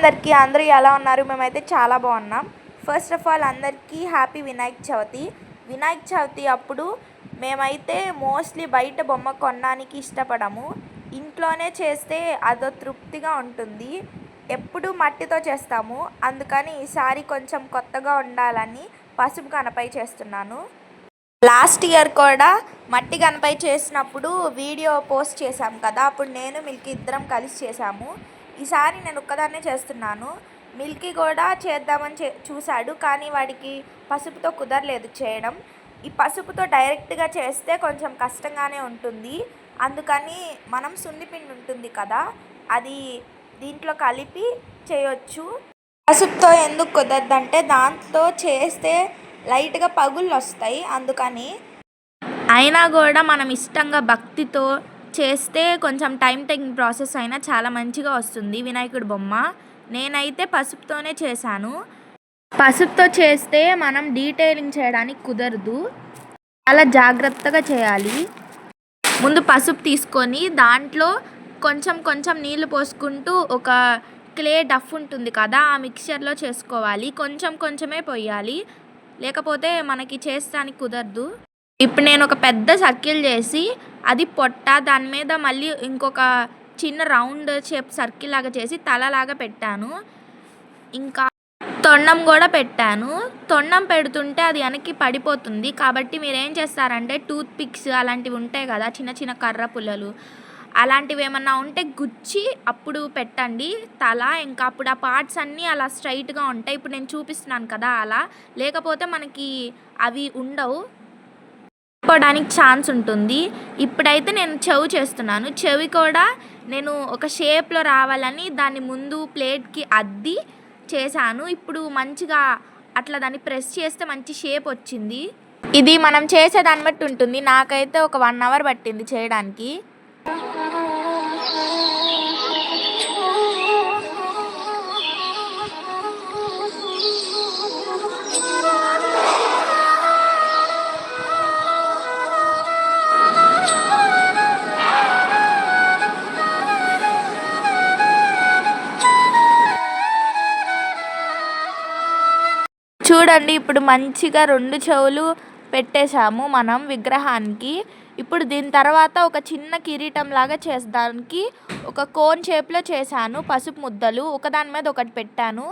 అందరికీ అందరూ ఎలా ఉన్నారు? మేమైతే చాలా బాగున్నాం. ఫస్ట్ ఆఫ్ ఆల్ అందరికీ హ్యాపీ వినాయక చవితి. వినాయక చవితి అప్పుడు మేమైతే మోస్ట్లీ బయట బొమ్మ కొనడానికి ఇష్టపడము. ఇంట్లోనే చేస్తే అదో తృప్తిగా ఉంటుంది. ఎప్పుడు మట్టితో చేస్తాము, అందుకని ఈసారి కొంచెం కొత్తగా ఉండాలని పసుపు గణపై చేస్తున్నాను. లాస్ట్ ఇయర్ కూడా మట్టి గణపై చేసినప్పుడు వీడియో పోస్ట్ చేశాం కదా, అప్పుడు నేను మిల్కీ ఇద్దరం కలిసి చేశాము. ఈసారి నేను ఒక్కదాన్నే చేస్తున్నాను. మిల్కీ కూడా చేద్దామని చూశాడు, కానీ వాడికి పసుపుతో కుదరలేదు చేయడం. ఈ పసుపుతో డైరెక్ట్గా చేస్తే కొంచెం కష్టంగానే ఉంటుంది. అందుకని మనం సున్నిపిండి ఉంటుంది కదా, అది దీంట్లో కలిపి చేయొచ్చు. పసుపుతో ఎందుకు కుదరదంటే దాంతో చేస్తే లైట్గా పగుళ్ళు వస్తాయి, అందుకని. అయినా కూడా మనం ఇష్టంగా భక్తితో చేస్తే కొంచెం టైం టేకింగ్ ప్రాసెస్ అయినా చాలా మంచిగా వస్తుంది వినాయకుడి బొమ్మ. నేనైతే పసుపుతోనే చేశాను. పసుపుతో చేస్తే మనం డీటెయిలింగ్ చేయడానికి కుదరదు, చాలా జాగ్రత్తగా చేయాలి. ముందు పసుపు తీసుకొని దాంట్లో కొంచెం కొంచెం నీళ్లు పోసుకుంటూ ఒక క్లే డఫ్ ఉంటుంది కదా, ఆ మిక్చర్లో చేసుకోవాలి. కొంచెం కొంచెమే పోయాలి, లేకపోతే మనకి చేస్తానికి కుదరదు. ఇప్పుడు నేను ఒక పెద్ద సర్కిల్ చేసి అది పొట్ట, దాని మీద మళ్ళీ ఇంకొక చిన్న రౌండ్ షేప్ సర్కిల్ లాగా చేసి తలలాగా పెట్టాను. ఇంకా తొండం కూడా పెట్టాను. తొండం పెడుతుంటే అది వెనక్కి పడిపోతుంది, కాబట్టి మీరు ఏం చేస్తారంటే టూత్ పిక్స్ అలాంటివి ఉంటాయి కదా, చిన్న చిన్న కర్ర పుల్లలు, అలాంటివి ఏమన్నా ఉంటే గుచ్చి అప్పుడు పెట్టండి తల. ఇంకా అప్పుడు ఆ పార్ట్స్ అన్నీ అలా స్ట్రైట్గా ఉంటాయి. ఇప్పుడు నేను చూపిస్తున్నాను కదా అలా, లేకపోతే మనకి అవి ఉండవు, పోవడానికి ఛాన్స్ ఉంటుంది. ఇప్పుడైతే నేను చెవి చేస్తున్నాను. చెవి కూడా నేను ఒక షేప్లో రావాలని దాన్ని ముందు ప్లేట్కి అద్ది చేశాను. ఇప్పుడు మంచిగా అట్లా దాన్ని ప్రెస్ చేస్తే మంచి షేప్ వచ్చింది. ఇది మనం చేసేదాన్ని బట్టి ఉంటుంది. నాకైతే ఒక 1 hour పట్టింది చేయడానికి. చూడండి, ఇప్పుడు మంచిగా 2 చెవులు పెట్టేశాము మనం విగ్రహానికి. ఇప్పుడు దీని తర్వాత ఒక చిన్న కిరీటం లాగా చేసేదానికి ఒక కోన్ షేప్లో చేశాను. పసుపు ముద్దలు ఒకదాని మీద ఒకటి పెట్టాను.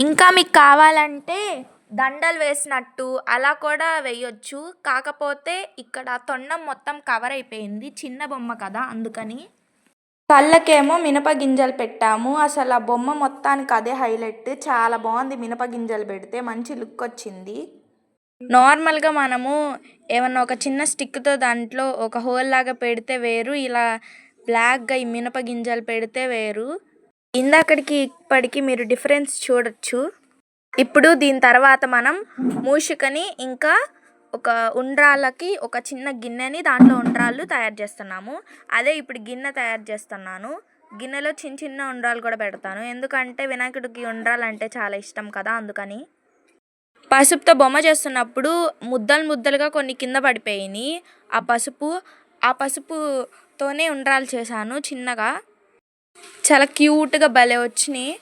ఇంకా మీకు కావాలంటే దండలు వేసినట్టు అలా కూడా వేయొచ్చు, కాకపోతే ఇక్కడ తొండం మొత్తం కవర్ అయిపోయింది, చిన్న బొమ్మ కదా అందుకని. కళ్ళకేమో మినపగింజలు పెట్టాము. అసలు ఆ బొమ్మ మొత్తానికి అదే హైలైట్. చాలా బాగుంది, మినపగింజలు పెడితే మంచి లుక్ వచ్చింది. నార్మల్గా మనము ఏమన్నా ఒక చిన్న స్టిక్తో దాంట్లో ఒక హోల్ లాగా పెడితే వేరు, ఇలా బ్లాక్గా ఈ మినపగింజలు పెడితే వేరు. ఇందాకడికి ఇప్పటికి మీరు డిఫరెన్స్ చూడొచ్చు. ఇప్పుడు దీని తర్వాత మనం మూషికని ఇంకా ఒక ఉండ్రాళ్ళకి ఒక చిన్న గిన్నెని, దాంట్లో ఉండ్రాళ్ళు తయారు చేస్తున్నాము. అదే ఇప్పుడు గిన్నె తయారు చేస్తున్నాను. గిన్నెలో చిన్న చిన్న ఉండ్రాళ్ళు కూడా పెడతాను, ఎందుకంటే వినాయకుడికి ఉండ్రాళ్ళు అంటే చాలా ఇష్టం కదా అందుకని. పసుపుతో బొమ్మ చేస్తున్నప్పుడు ముద్దలు ముద్దలుగా కొన్ని కింద పడిపోయినాయి. ఆ పసుపుతోనే ఉండ్రాళ్ళు చేశాను చిన్నగా, చాలా క్యూట్గా భలే వచ్చినాయి.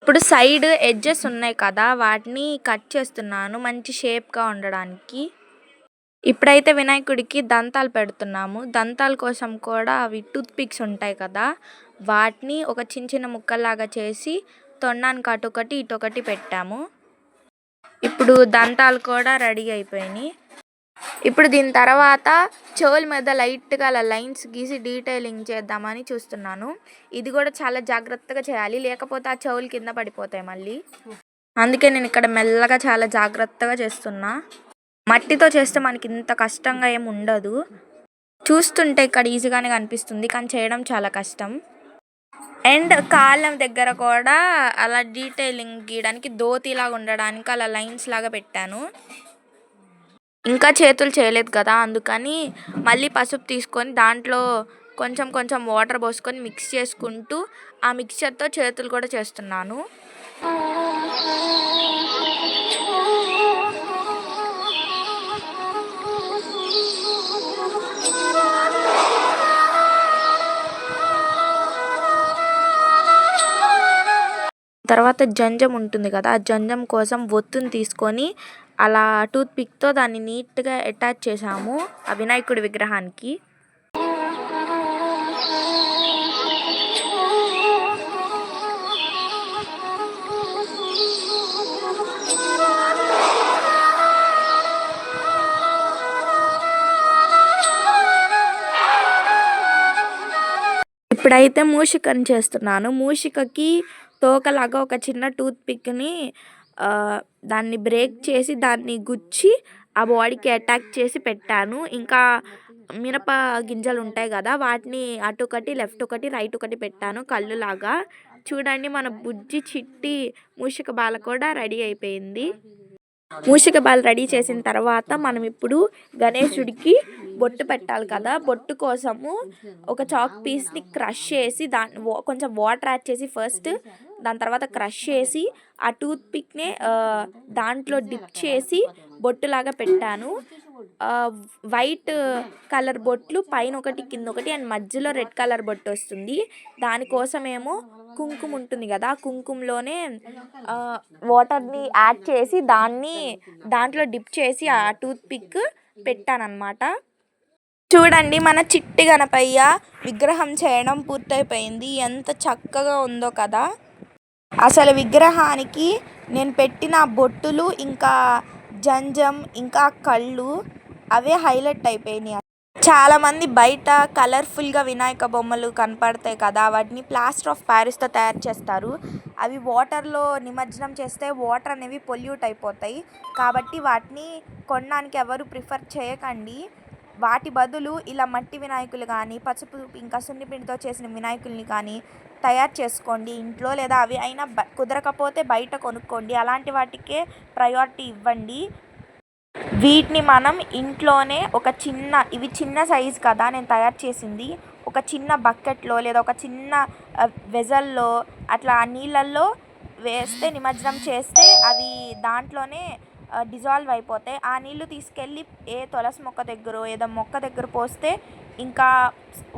ఇప్పుడు సైడ్ ఎడ్జెస్ ఉన్నాయి కదా, వాటిని కట్ చేస్తున్నాను మంచి షేప్గా ఉండడానికి. ఇప్పుడైతే వినాయకుడికి దంతాలు పెడుతున్నాము. దంతాల కోసం కూడా అవి టూత్ పిక్స్ ఉంటాయి కదా, వాటిని ఒక చిన్న చిన్న ముక్కల్లాగా చేసి తొండానికి అటొకటి ఇటొకటి పెట్టాము. ఇప్పుడు దంతాలు కూడా రెడీ అయిపోయినాయి. ఇప్పుడు దీని తర్వాత చెవుల మీద లైట్గా అలా లైన్స్ గీసి డీటెయిలింగ్ చేద్దామని చూస్తున్నాను. ఇది కూడా చాలా జాగ్రత్తగా చేయాలి, లేకపోతే ఆ చెవులు కింద పడిపోతాయి మళ్ళీ. అందుకే నేను ఇక్కడ మెల్లగా చాలా జాగ్రత్తగా చేస్తున్నా. మట్టితో చేస్తే మనకి ఇంత కష్టంగా ఏమి ఉండదు. చూస్తుంటే ఇక్కడ ఈజీగానే కనిపిస్తుంది, కానీ చేయడం చాలా కష్టం. అండ్ కాళ్ళ దగ్గర కూడా అలా డీటెయిలింగ్ గీయడానికి దోతిలాగా ఉండడానికి అలా లైన్స్ లాగా పెట్టాను. ఇంకా చేతులు చేయలేదు కదా, అందుకని మళ్ళీ పసుపు తీసుకొని దాంట్లో కొంచెం కొంచెం వాటర్ పోసుకొని మిక్స్ చేసుకుంటూ ఆ మిక్చర్తో చేతులు కూడా చేస్తున్నాను. తర్వాత జంజం ఉంటుంది కదా, ఆ జంజం కోసం ఒత్తుని తీసుకొని అలా టూత్ పిక్తో దాన్ని నీట్గా అటాచ్ చేసాము ఆ వినాయకుడి విగ్రహానికి. ఇప్పుడైతే మూషికని చేస్తున్నాను. మూషికకి తోకలాగా ఒక చిన్న టూత్ పిక్ని దాన్ని బ్రేక్ చేసి దాన్ని గుచ్చి ఆ బాడీకి అటాక్ చేసి పెట్టాను. ఇంకా మినప గింజలు ఉంటాయి కదా, వాటిని అటు ఒకటి లెఫ్ట్ ఒకటి రైట్ ఒకటి పెట్టాను కళ్ళులాగా. చూడండి, మన బుజ్జి చిట్టి మూషిక బాల కూడా రెడీ అయిపోయింది. మూషిక బాల్ రెడీ చేసిన తర్వాత మనం ఇప్పుడు గణేశుడికి బొట్టు పెట్టాలి కదా. బొట్టు కోసము ఒక చాక్ పీస్ని క్రష్ చేసి కొంచెం వాటర్ యాడ్ చేసి ఫస్ట్, దాని తర్వాత క్రష్ చేసి ఆ టూత్ పిక్నే దాంట్లో డిప్ చేసి బొట్టులాగా పెట్టాను. వైట్ కలర్ బొట్లు పైన ఒకటి కింద ఒకటి అండ్ మధ్యలో రెడ్ కలర్ బొట్టు వస్తుంది. దానికోసమేమో కుంకుమ ఉంటుంది కదా, కుంకుమలోనే వాటర్ని యాడ్ చేసి దాంట్లో డిప్ చేసి ఆ టూత్ పిక్ పెట్టానన్నమాట. చూడండి, మన చిట్టి గణపయ్య విగ్రహం చేయడం పూర్తయిపోయింది. ఎంత చక్కగా ఉందో కదా. అసలు విగ్రహానికి నేను పెట్టిన బొట్టులు, ఇంకా జంజం, ఇంకా కళ్ళు అవే హైలైట్ అయిపోయినాయి. చాలామంది బయట కలర్ఫుల్గా వినాయక బొమ్మలు కనపడతాయి కదా, వాటిని ప్లాస్టర్ ఆఫ్ ప్యారిస్తో తయారు చేస్తారు. అవి వాటర్లో నిమజ్జనం చేస్తే వాటర్ అనేవి పొల్యూట్ అయిపోతాయి. కాబట్టి వాటిని కొనడానికి ఎవరు ప్రిఫర్ చేయకండి. వాటి బదులు ఇలా మట్టి వినాయకులు కానీ, పసుపు ఇంకా సున్నిపిండితో చేసిన వినాయకుల్ని కానీ తయారు చేసుకోండి ఇంట్లో. లేదా అవి అయినా కుదరకపోతే బయట కొనుక్కోండి. అలాంటి వాటికే ప్రయారిటీ ఇవ్వండి. వీటిని మనం ఇంట్లోనే ఇవి చిన్న సైజు కదా నేను తయారు చేసింది, ఒక చిన్న బకెట్లో లేదా ఒక చిన్న వెజల్లో అట్లా నీళ్ళల్లో వేస్తే నిమజ్జనం చేస్తే అవి దాంట్లోనే డిజాల్వ్ అయిపోతాయి. ఆ నీళ్ళు తీసుకెళ్ళి ఏ తులసి మొక్క దగ్గర ఏదో మొక్క దగ్గర పోస్తే ఇంకా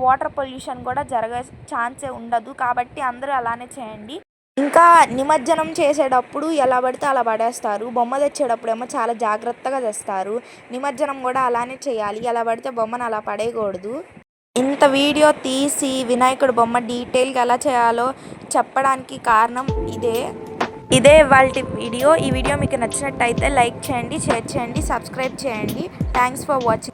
వాటర్ పొల్యూషన్ కూడా జరిగే ఛాన్సే ఉండదు. కాబట్టి అందరూ అలానే చేయండి. ఇంకా నిమజ్జనం చేసేటప్పుడు ఎలా పడితే అలా పడేస్తారు. బొమ్మ తెచ్చేటప్పుడు ఏమో చాలా జాగ్రత్తగా తెస్తారు. నిమజ్జనం కూడా అలానే చేయాలి. ఎలా పడితే బొమ్మను అలా పడేయకూడదు. ఇంత వీడియో తీసి వినాయకుడి బొమ్మ డీటెయిల్గా ఎలా చేయాలో చెప్పడానికి కారణం ఇదే ఇవాల్టి వీడియో. ఈ వీడియో మీకు నచ్చినట్టయితే లైక్ చేయండి, షేర్ చేయండి, సబ్స్క్రైబ్ చేయండి. Thanks for watching.